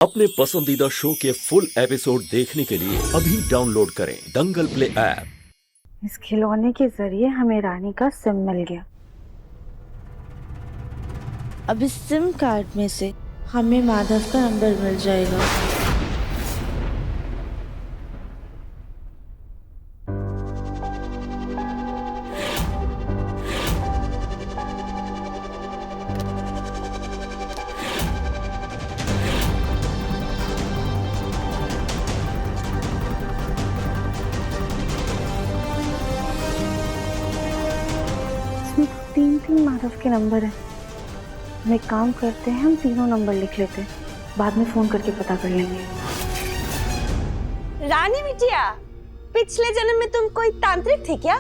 अपने पसंदीदा शो के फुल एपिसोड देखने के लिए अभी डाउनलोड करें दंगल प्ले ऐप। इस खिलौने के जरिए हमें रानी का सिम मिल गया। अब इस सिम कार्ड में से हमें माधव का नंबर मिल जाएगा। इसमें तीन माधव के नंबर हैं। हम एक काम करते हैं, हम तीनों नंबर लिख लेते हैं, बाद में फोन करके पता कर लेंगे। रानी बिटिया, पिछले जन्म में तुम कोई तांत्रिक थे क्या?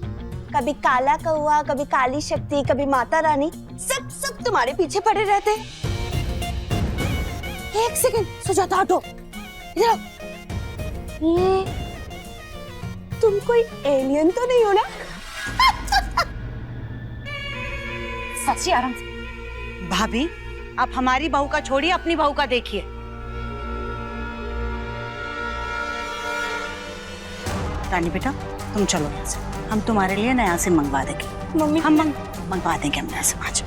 कभी काला कौआ, कभी काली शक्ति, कभी माता रानी, सब तुम्हारे पीछे पड़े रहते। एक सेकंड, सुजाता हटो, इधर आओ। ये तुम कोई एलियन तो नहीं हो ना? सच्ची आराम से। भाभी, आप हमारी बहू का छोड़िए, अपनी बहू का देखिए। रानी बेटा, तुम चलो यहाँ से, हम तुम्हारे लिए नया सिम मंगवा देंगे। मम्मी, हम मंगवा देंगे, हम नया सिम। आज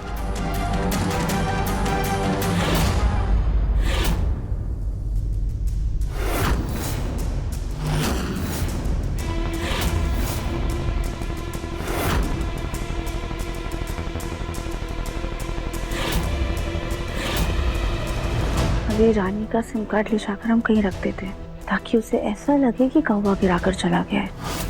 अभी रानी का सिम कार्ड ले जाकर हम कहीं रख देते हैं, ताकि उसे ऐसा लगे कि कौवा गिराकर चला गया है।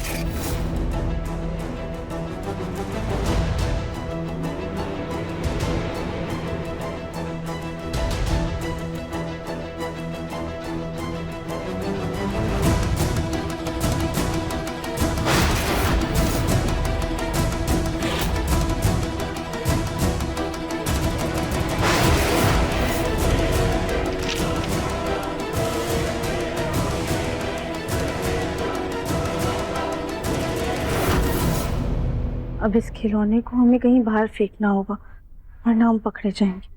अब इस खिलौने को हमें कहीं बाहर फेंकना होगा, वरना हम पकड़े जाएंगे।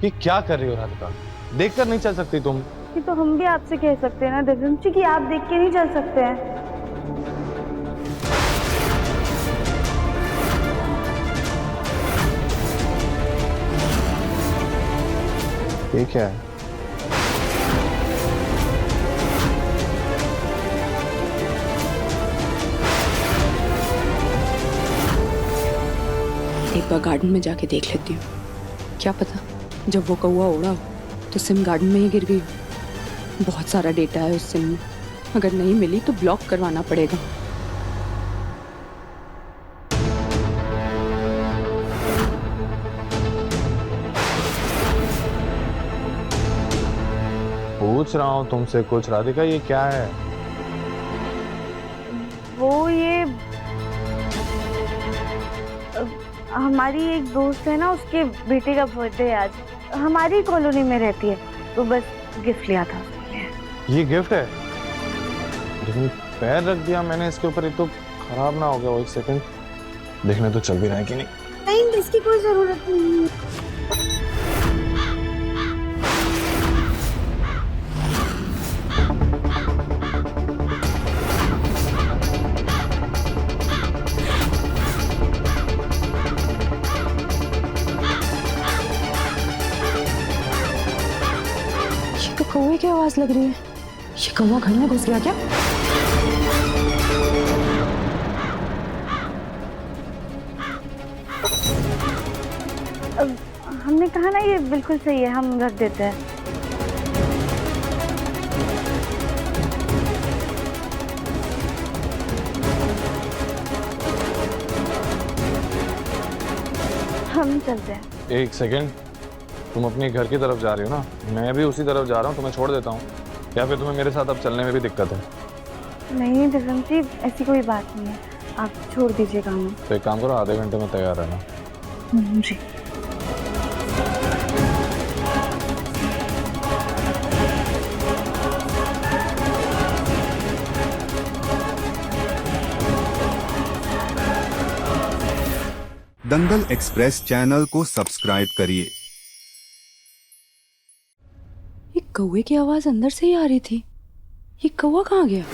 ये क्या कर रही हो राधिका? देखकर नहीं चल सकती तुम? ये तो हम भी आपसे कह सकते हैं ना दिव्यम जी, कि आप देख के नहीं चल सकते हैं। ये क्या है? एक बार गार्डन में जाके देख लेती हूँ, क्या पता जब वो कौवा उड़ा हो तो सिम गार्डन में ही गिर गई। बहुत सारा डेटा है उस सिम में, अगर नहीं मिली तो ब्लॉक करवाना पड़ेगा। पूछ रहा हूँ तुमसे कुछ राधिका, ये क्या है? वो ये हमारी एक दोस्त है ना, उसके बेटे का बर्थडे है आज, हमारी कॉलोनी में रहती है, तो बस गिफ्ट लिया था उसके लिए। ये गिफ्ट है? लेकिन पैर रख दिया मैंने इसके ऊपर, ये तो खराब ना हो गया? एक सेकंड देखने तो चल भी रहा है कि नहीं। नहीं, इसकी कोई जरूरत नहीं है। तो कौवे की आवाज लग रही है। ये कौवा घर में घुस गया क्या? हमने कहा ना, ये बिल्कुल सही है, हम रख देते हैं। हम चलते हैं। एक सेकंड, तुम अपने घर की तरफ जा रही हो ना, मैं भी उसी तरफ जा रहा हूँ, तुम्हें छोड़ देता हूँ, या फिर तुम्हें मेरे साथ अब चलने में भी दिक्कत है? नहीं दिव्यम जी, ऐसी कोई बात नहीं है, आप छोड़ दीजिए काम। तो एक काम करो, आधे घंटे में तैयार रहना। जी। दंगल एक्सप्रेस चैनल को सब्सक्राइब करिए। ये कौवे की आवाज अंदर से ही आ रही थी। ये कौवा कहाँ गया?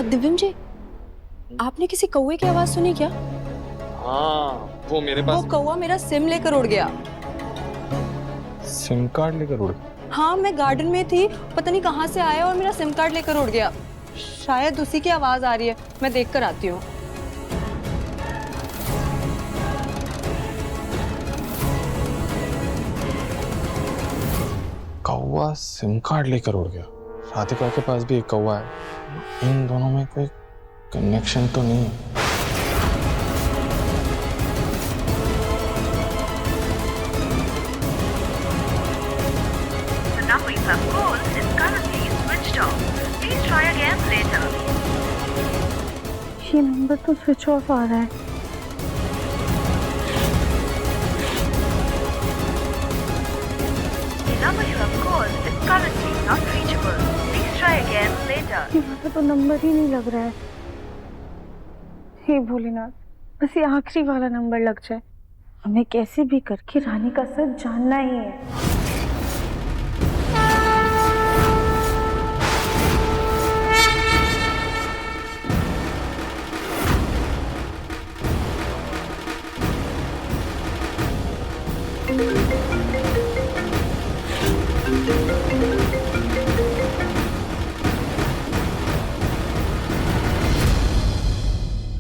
दिव्यम जी, आपने किसी कौवे की आवाज सुनी क्या? हाँ, वो मेरे पास। वो कौवा मेरा सिम लेकर उड़ गया। सिम कार्ड लेकर उड़ गया? हाँ, मैं गार्डन में थी, पता नहीं कहाँ से आया और मेरा सिम कार्ड लेकर उड़ गया। शायद उसी की आवाज आ रही है, मैं देख कर आती हूँ। कौवा सिम कार्ड लेकर उड़ गया। राधिका के पास भी एक कौवा है। इन दोनों में कोई कनेक्शन तो नहीं है। The number you have called is currently switched off. Please try again later. ये नंबर तो स्विच ऑफ आ रहा है। The number you have called is currently not reachable. Please try again later. यहाँ पे तो नंबर ही नहीं लग रहा है। हे भोलेनाथ, बस ये आखिरी वाला नंबर लग जाए। हमें कैसे भी करके रानी का सच जानना ही है।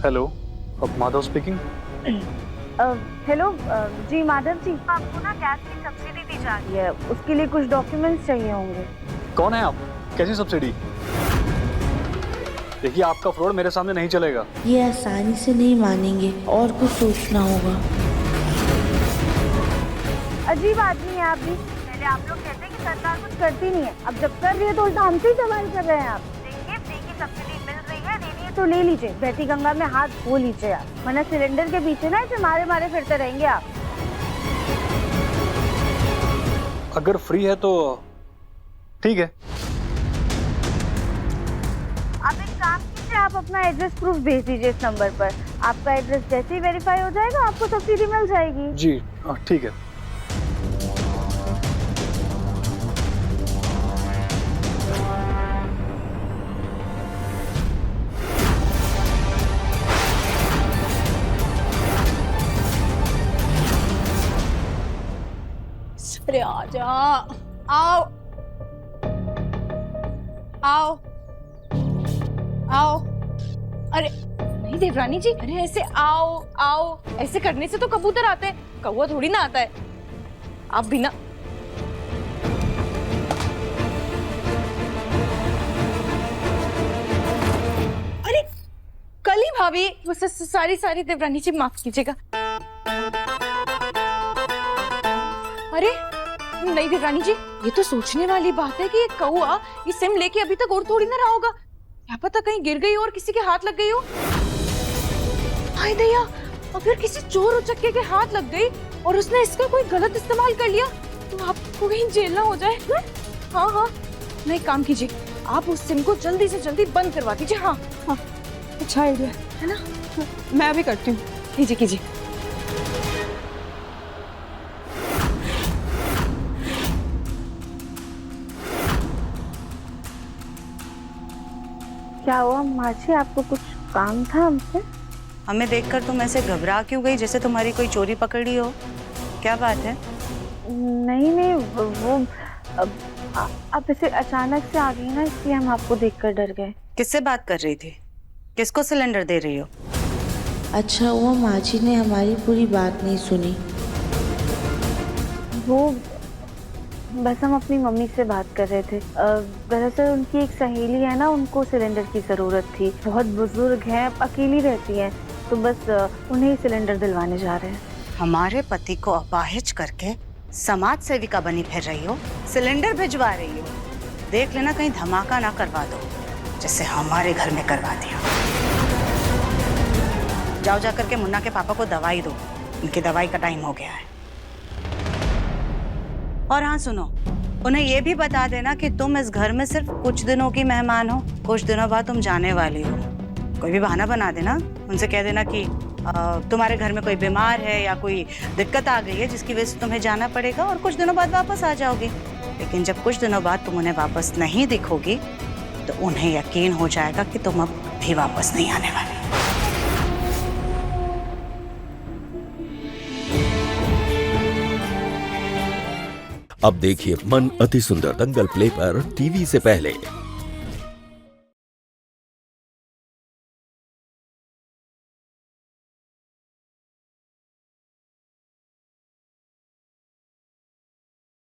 हेलो, अब माधव स्पीकिंग। हेलो जी माधव जी, आपको ना गैस की सब्सिडी दी जा रही है, उसके लिए कुछ डॉक्यूमेंट्स चाहिए होंगे। कौन है आप? कैसी सब्सिडी? देखिए, आपका फ्रॉड मेरे सामने नहीं चलेगा। ये आसानी से नहीं मानेंगे, और कुछ सोचना होगा। अजीब आदमी है आप भी। पहले आप लोग कहते हैं कि सरकार कुछ करती नहीं है, अब जब कर रही है तो उल्टा हमसे ही सवाल कर रहे हैं आप। देखिए, फ्री की सब्सिडी मिल रही है, लेनी है तो ले लीजिए, बहती गंगा में हाथ धो लीजिए आप, वरना सिलेंडर के पीछे ना ऐसे मारे मारे फिरते रहेंगे आप। अगर फ्री है तो ठीक है। आप एक काम कीजिए, आप अपना एड्रेस प्रूफ भेज दीजिए इस नंबर पर। आपका एड्रेस जैसे ही वेरीफाई हो जाएगा, आपको सब्सिडी मिल जाएगी। जी ठीक है। अरे आजा, आओ आओ आओ। अरे नहीं देवरानी जी, अरे ऐसे आओ आओ, ऐसे करने से तो कबूतर आते हैं, कौवा थोड़ी ना आता है। आप बिना अरे कली भाभी, सारी देवरानी जी माफ कीजिएगा। अरे नहीं देवरानी जी, ये तो सोचने वाली बात है कि ये कौवा ये सिम लेके अभी तक उड़ थोड़ी ना रहा होगा। क्या पता कहीं गिर गई और किसी के हाथ लग गई हो। हाय दया, अगर किसी चोर उचक्के के हाथ लग गई और उसने इसका कोई गलत इस्तेमाल कर लिया तो आपको कहीं जेल ना हो जाए। हाँ हाँ, नहीं काम कीजिए, आप उस सिम को जल्दी से जल्दी बंद करवा दीजिए। हाँ हाँ, अच्छा आइडिया है ना। मैं अभी करती हूँ, कीजिए कीजिए। क्या हुआ माची, आपको कुछ काम था हमसे? हमें देखकर तुम ऐसे घबरा क्यों गई, जैसे तुम्हारी कोई चोरी पकड़ी हो? क्या बात है? नहीं वो आप ऐसे अचानक से आ गई ना, इसलिए हम आपको देखकर डर गए। किससे बात कर रही थी? किसको सिलेंडर दे रही हो? अच्छा वो माँ जी ने हमारी पूरी बात नहीं सुनी। वो बस हम अपनी मम्मी से बात कर रहे थे। दरअसल उनकी एक सहेली है ना, उनको सिलेंडर की ज़रूरत थी। बहुत बुजुर्ग हैं, अकेली रहती हैं, तो बस उन्हें ही सिलेंडर दिलवाने जा रहे हैं। हमारे पति को अपाहिज करके समाज सेविका बनी फिर रही हो, सिलेंडर भिजवा रही हो। देख लेना कहीं धमाका ना करवा दो जैसे हमारे घर में करवा दिया। जाओ जाकर के मुन्ना के पापा को दवाई दो, उनकी दवाई का टाइम हो गया है। और हाँ सुनो, उन्हें ये भी बता देना कि तुम इस घर में सिर्फ कुछ दिनों की मेहमान हो, कुछ दिनों बाद तुम जाने वाली हो। कोई भी बहाना बना देना, उनसे कह देना कि तुम्हारे घर में कोई बीमार है या कोई दिक्कत आ गई है जिसकी वजह से तुम्हें जाना पड़ेगा और कुछ दिनों बाद वापस आ जाओगी। लेकिन जब कुछ दिनों बाद तुम उन्हें वापस नहीं दिखोगी तो उन्हें यकीन हो जाएगा कि तुम अब भी वापस नहीं आने वाली। अब देखिए मन अति सुंदर दंगल प्ले पर टीवी से पहले।